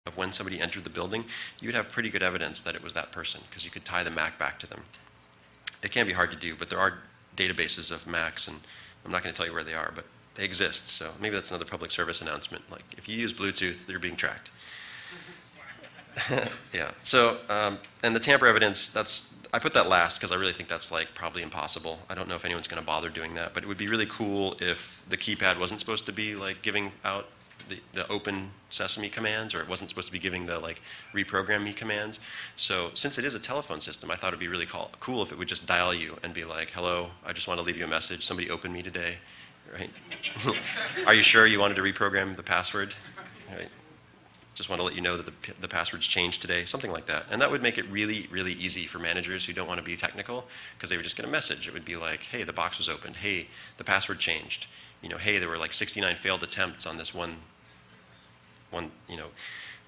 of when somebody entered the building, you would have pretty good evidence that it was that person because you could tie the MAC back to them. It can be hard to do, but there are databases of MACs, and I'm not going to tell you where they are, but they exist. So maybe that's another public service announcement. Like, if you use Bluetooth, you're being tracked. Yeah. So, and the tamper evidence, I put that last because I really think that's like probably impossible. I don't know if anyone's going to bother doing that, but it would be really cool if the keypad wasn't supposed to be like giving out the open sesame commands, or it wasn't supposed to be giving the like reprogram me commands. So since it is a telephone system, I thought it'd be really cool if it would just dial you and be like, hello, I just want to leave you a message. Somebody opened me today, right? Are you sure you wanted to reprogram the password? Right? Just want to let you know that the password's changed today, something like that. And that would make it really, really easy for managers who don't want to be technical, because they would just get a message. It would be like, hey, the box was opened. Hey, the password changed. You know, hey, there were like 69 failed attempts on this one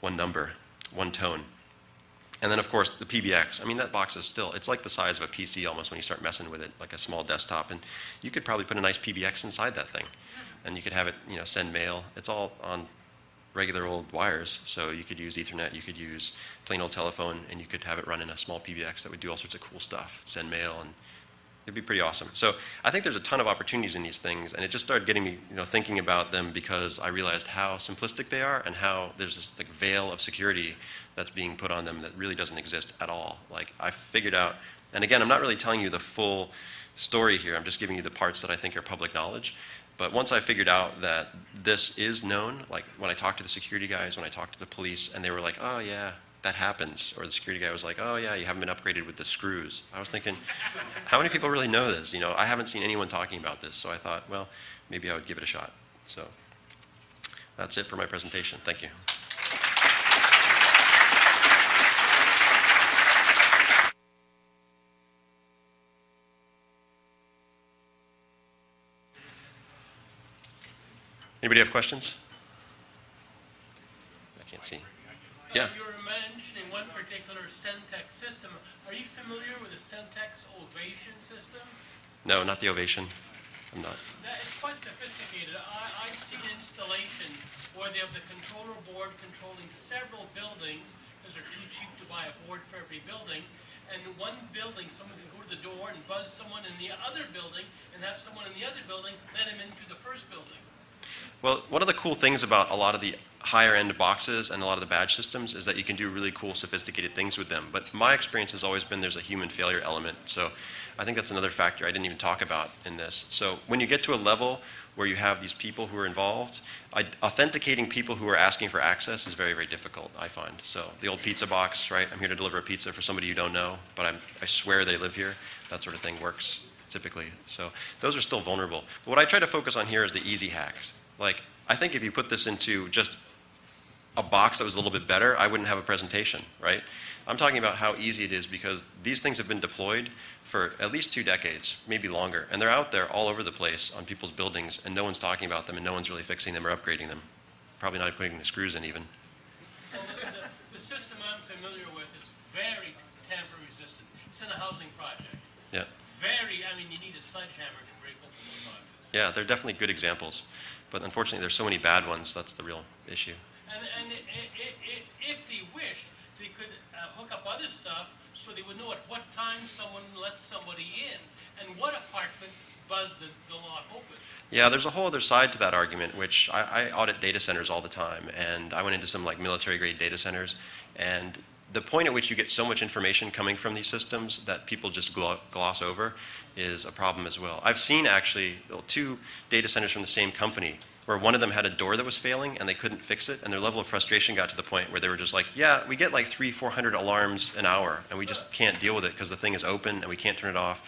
number, one tone. And then, of course, the PBX. I mean, that box is still, it's like the size of a PC almost when you start messing with it, like a small desktop. And you could probably put a nice PBX inside that thing. And you could have it, send mail. It's all on regular old wires. So you could use Ethernet, you could use plain old telephone, and you could have it run in a small PBX that would do all sorts of cool stuff, send mail, and it'd be pretty awesome. So I think there's a ton of opportunities in these things, and it just started getting me thinking about them because I realized how simplistic they are and how there's this like veil of security that's being put on them that really doesn't exist at all. Like, I figured out, and again, I'm not really telling you the full story here, I'm just giving you the parts that I think are public knowledge. But once I figured out that this is known, like when I talked to the security guys, when I talked to the police, and they were like, oh yeah, that happens. Or the security guy was like, oh yeah, you haven't been upgraded with the screws. I was thinking, how many people really know this? I haven't seen anyone talking about this. So I thought, well, maybe I would give it a shot. So that's it for my presentation. Thank you. Anybody have questions? I can't see. Yeah. You were mentioning one particular Centex system. Are you familiar with the Centex Ovation system? No, not the Ovation. I'm not. It's quite sophisticated. I've seen installation where they have the controller board controlling several buildings because they're too cheap to buy a board for every building. And in one building, someone can go to the door and buzz someone in the other building and have someone in the other building let him into the first building. Well, one of the cool things about a lot of the higher end boxes and a lot of the badge systems is that you can do really cool, sophisticated things with them. But my experience has always been there's a human failure element. So I think that's another factor I didn't even talk about in this. So when you get to a level where you have these people who are involved, authenticating people who are asking for access is very, very difficult, I find. So the old pizza box, right? I'm here to deliver a pizza for somebody you don't know, but I swear they live here. That sort of thing works typically. So those are still vulnerable. But what I try to focus on here is the easy hacks. Like, I think if you put this into just a box that was a little bit better, I wouldn't have a presentation, right? I'm talking about how easy it is because these things have been deployed for at least 2 decades, maybe longer, and they're out there all over the place on people's buildings, and no one's talking about them, and no one's really fixing them or upgrading them. Probably not putting the screws in even. Well, the system I'm familiar with is very tamper resistant. It's in a housing project. Yeah. You need a sledgehammer to break open those boxes. Yeah, they're definitely good examples. But unfortunately, there's so many bad ones, that's the real issue. And if they wished, they could hook up other stuff so they would know at what time someone lets somebody in and what apartment buzzed the lock open. Yeah, there's a whole other side to that argument, which I audit data centers all the time. And I went into some like military-grade data centers. And the point at which you get so much information coming from these systems that people just gloss over is a problem as well. I've seen actually 2 data centers from the same company where one of them had a door that was failing and they couldn't fix it, and their level of frustration got to the point where they were just like, yeah, we get like 300-400 alarms an hour and we just can't deal with it because the thing is open and we can't turn it off.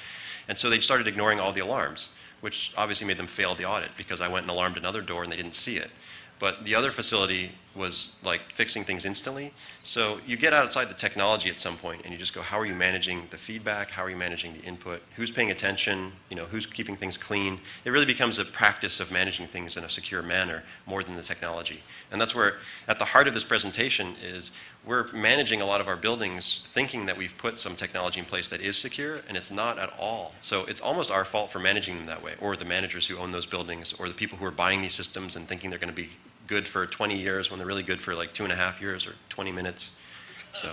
And so they started ignoring all the alarms, which obviously made them fail the audit because I went and alarmed another door and they didn't see it. But the other facility was like fixing things instantly. So you get outside the technology at some point and you just go, how are you managing the feedback? How are you managing the input? Who's paying attention? Who's keeping things clean? It really becomes a practice of managing things in a secure manner more than the technology. And that's where, at the heart of this presentation is, we're managing a lot of our buildings thinking that we've put some technology in place that is secure, and it's not at all. So it's almost our fault for managing them that way, or the managers who own those buildings, or the people who are buying these systems and thinking they're going to be good for 20 years when they're really good for like 2.5 years or 20 minutes. So.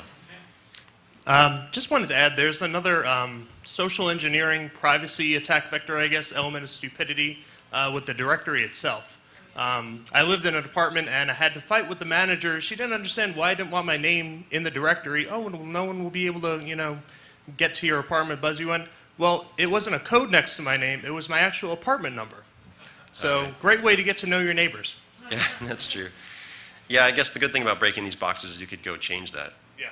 Just wanted to add, there's another social engineering privacy attack vector, I guess, element of stupidity with the directory itself. I lived in an apartment and I had to fight with the manager. She didn't understand why I didn't want my name in the directory. Oh, well, no one will be able to, get to your apartment, buzz you in. Well, it wasn't a code next to my name. It was my actual apartment number. So, great way to get to know your neighbors. Yeah, that's true. Yeah, I guess the good thing about breaking these boxes is you could go change that. Yeah.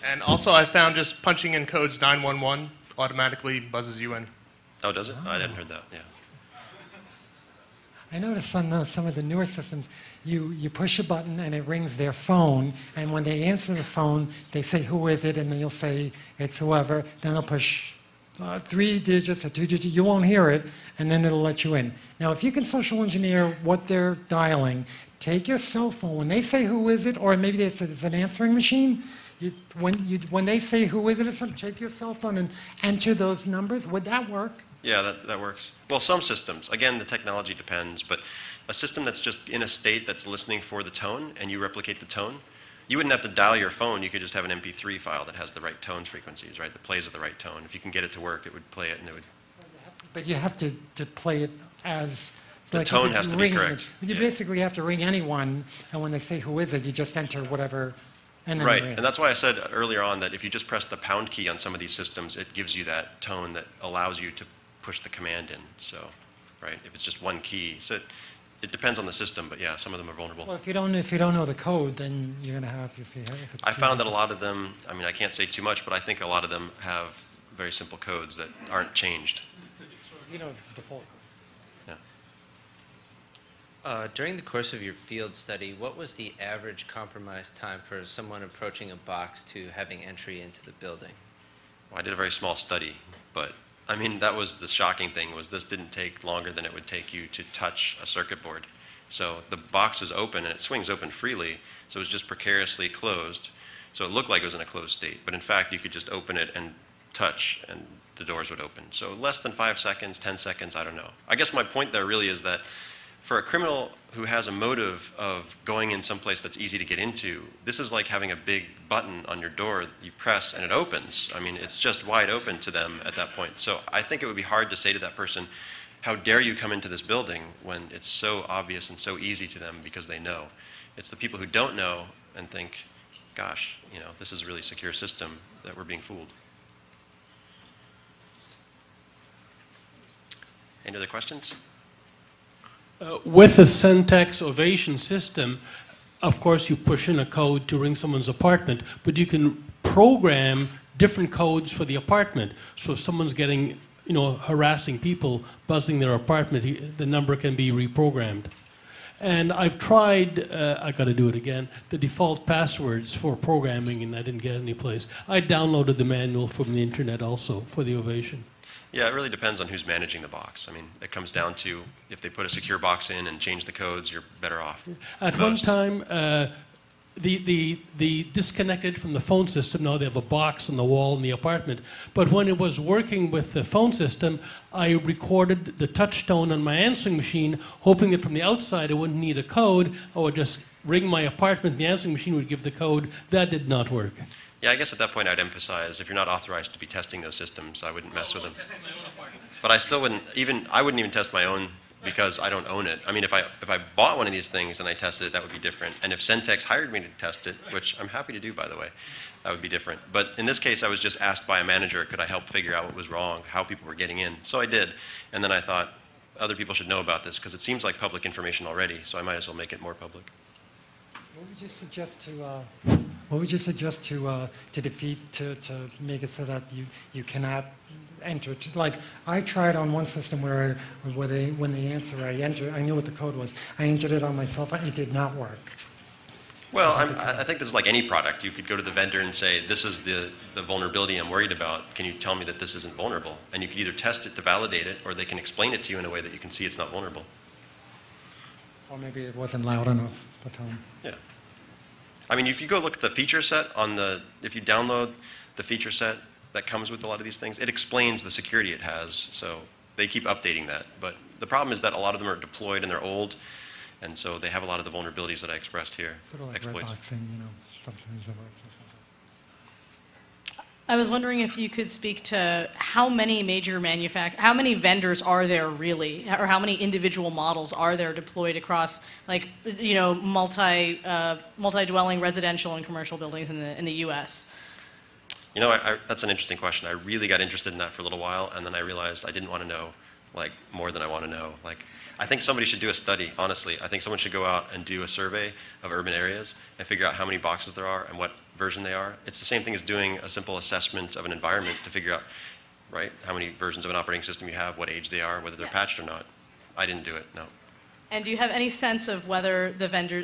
And also, I found just punching in codes 911 automatically buzzes you in. Oh, does it? I hadn't heard that, yeah. I noticed on some of the newer systems, you push a button and it rings their phone, and when they answer the phone, they say, who is it? And then you'll say, it's whoever. Then they'll push 3 digits or 2 digits. You won't hear it, and then it'll let you in. Now, if you can social engineer what they're dialing, take your cell phone. When they say, who is it? Or maybe it's an answering machine. When they say, who is it? Take your cell phone and enter those numbers. Would that work? Yeah, that works. Well, some systems, again, the technology depends, but a system that's just in a state that's listening for the tone and you replicate the tone, you wouldn't have to dial your phone. You could just have an MP3 file that has the right tone frequencies, right? That plays at the right tone. If you can get it to work, it would play it and it would... But you have to play it as... The like tone has to be correct. You basically have to ring anyone, and when they say, who is it, you just enter whatever, and then Right, ring. and that's why I said earlier on that if you just press the pound key on some of these systems, it gives you that tone that allows you to push the command in, so, right? If it's just one key. So it depends on the system, but yeah, some of them are vulnerable. Well, if you don't know the code, then you're going to have, if it's I found that a lot of them, I mean, I can't say too much, but I think a lot of them have very simple codes that aren't changed. You know, default code. During the course of your field study, what was the average compromise time for someone approaching a box to having entry into the building? Well, I did a very small study, but I mean, that was the shocking thing, was this didn't take longer than it would take you to touch a circuit board. So the box was open, and it swings open freely, so it was just precariously closed. So it looked like it was in a closed state, but in fact, you could just open it and touch, and the doors would open. So less than 5 seconds, 10 seconds, I don't know. I guess my point there really is that for a criminal who has a motive of going in someplace that's easy to get into, this is like having a big button on your door you press and it opens. I mean, it's just wide open to them at that point. So I think it would be hard to say to that person, how dare you come into this building when it's so obvious and so easy to them because they know. It's the people who don't know and think, gosh, this is a really secure system that we're being fooled. Any other questions? With the Centex Ovation system, of course, you push in a code to ring someone's apartment, but you can program different codes for the apartment. So if someone's getting, harassing people, buzzing their apartment, the number can be reprogrammed. And I've tried, I got to do it again, the default passwords for programming, and I didn't get any place. I downloaded the manual from the internet also for the Ovation. Yeah, it really depends on who's managing the box. I mean, it comes down to if they put a secure box in and change the codes, you're better off. At one time, the disconnected from the phone system, now they have a box on the wall in the apartment, but when it was working with the phone system, I recorded the touch tone on my answering machine, hoping that from the outside I wouldn't need a code. I would just ring my apartment, the answering machine would give the code. That did not work. Yeah, I guess at that point I'd emphasize, if you're not authorized to be testing those systems, I wouldn't mess with them. But I still wouldn't I wouldn't even test my own because I don't own it. I mean, if I bought one of these things and I tested it, that would be different. And if Centex hired me to test it, which I'm happy to do, by the way, that would be different. But in this case, I was just asked by a manager, could I help figure out what was wrong, how people were getting in. So I did. And then I thought, other people should know about this because it seems like public information already, so I might as well make it more public. What would you suggest to make it so that you cannot enter? Like I tried on one system where when they answer, I knew what the code was. I entered it on my cell phone. It did not work. Well, I think this is like any product. You could go to the vendor and say, this is the vulnerability I'm worried about. Can you tell me that this isn't vulnerable? And you could either test it to validate it, or they can explain it to you in a way that you can see it's not vulnerable. Or maybe it wasn't loud enough, the tone. Yeah. I mean, if you go look at the feature set if you download the feature set that comes with a lot of these things, it explains the security it has. So they keep updating that. But the problem is that a lot of them are deployed and they're old, and so they have a lot of the vulnerabilities that I expressed here. Sort of like exploits. red boxing, you know, sometimes it works. I was wondering if you could speak to how many how many vendors are there really, or how many individual models are there deployed across, like, you know, multi-dwelling residential and commercial buildings in the U.S.? You know, that's an interesting question. I really got interested in that for a little while, and then I realized I didn't want to know, like, more than I want to know. Like, I think somebody should do a study, honestly. I think someone should go out and do a survey of urban areas and figure out how many boxes there are and what version they are. It's the same thing as doing a simple assessment of an environment to figure out, right, how many versions of an operating system you have, what age they are, whether they're Yeah. patched or not. I didn't do it, no. And do you have any sense of whether the vendors,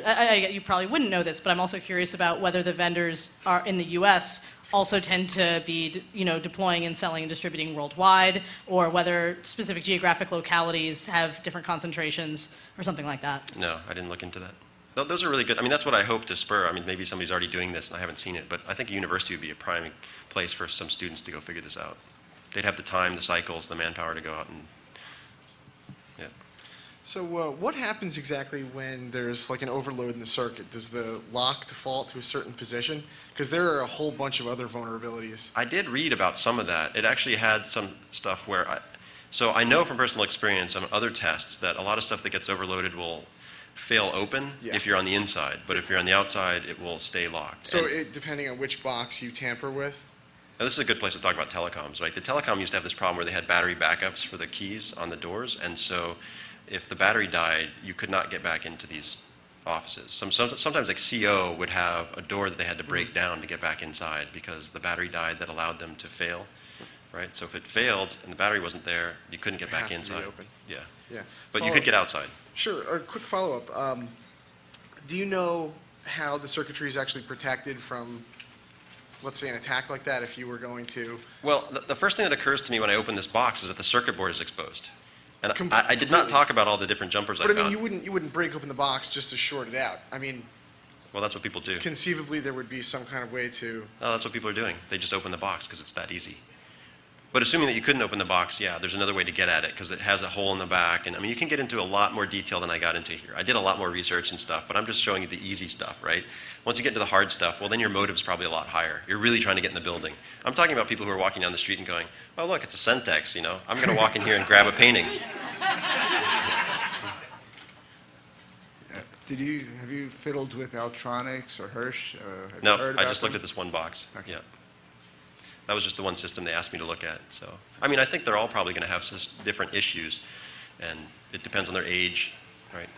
you probably wouldn't know this, but I'm also curious about whether the vendors are in the U.S. also tend to be, you know, deploying and selling and distributing worldwide, or whether specific geographic localities have different concentrations or something like that? No, I didn't look into that. Those are really good. I mean, that's what I hope to spur. I mean, maybe somebody's already doing this and I haven't seen it, but I think a university would be a prime place for some students to go figure this out. They'd have the time, the cycles, the manpower to go out and, yeah. So what happens exactly when there's like an overload in the circuit? Does the lock default to a certain position? Because there are a whole bunch of other vulnerabilities. I did read about some of that. It actually had some stuff where so I know from personal experience on other tests that a lot of stuff that gets overloaded will fail open Yeah. if you're on the inside, but if you're on the outside, it will stay locked. So And- depending on which box you tamper with? Now, this is a good place to talk about telecoms, right? The telecom used to have this problem where they had battery backups for the keys on the doors, and so if the battery died, you could not get back into these offices. Sometimes like CO would have a door that they had to break down to get back inside because the battery died that allowed them to fail, right? So if it failed and the battery wasn't there, you couldn't get back Have to be inside. open. Yeah, Yeah. but you could get outside. Sure. A quick follow-up. Do you know how the circuitry is actually protected from, let's say, an attack like that if you were going to? Well, the first thing that occurs to me when I open this box is that the circuit board is exposed. And Com- I did not completely. talk about all the different jumpers I But I found. mean, you wouldn't break open the box just to short it out. I mean, Well, that's what people do. conceivably there would be some kind of way to. No, that's what people are doing. They just open the box because it's that easy. But assuming that you couldn't open the box, yeah, there's another way to get at it because it has a hole in the back. And I mean, you can get into a lot more detail than I got into here. I did a lot more research and stuff, but I'm just showing you the easy stuff, right? Once you get into the hard stuff, well, then your motive's probably a lot higher. You're really trying to get in the building. I'm talking about people who are walking down the street and going, oh, look, it's a Centex, you know. I'm going to walk in here and grab a painting. Have you fiddled with Altronics or Hirsch? Have you No, heard I about just looked them? at this one box. Okay. Yeah. That was just the one system they asked me to look at. So, I mean, I think they're all probably going to have different issues, and it depends on their age, right?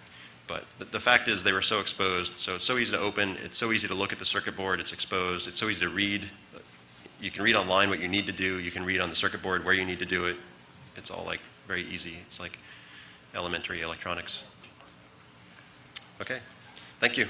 But the fact is they were so exposed, so it's so easy to open, it's so easy to look at the circuit board, it's exposed, it's so easy to read. You can read online what you need to do, you can read on the circuit board where you need to do it. It's all like very easy. It's like elementary electronics. Okay, thank you.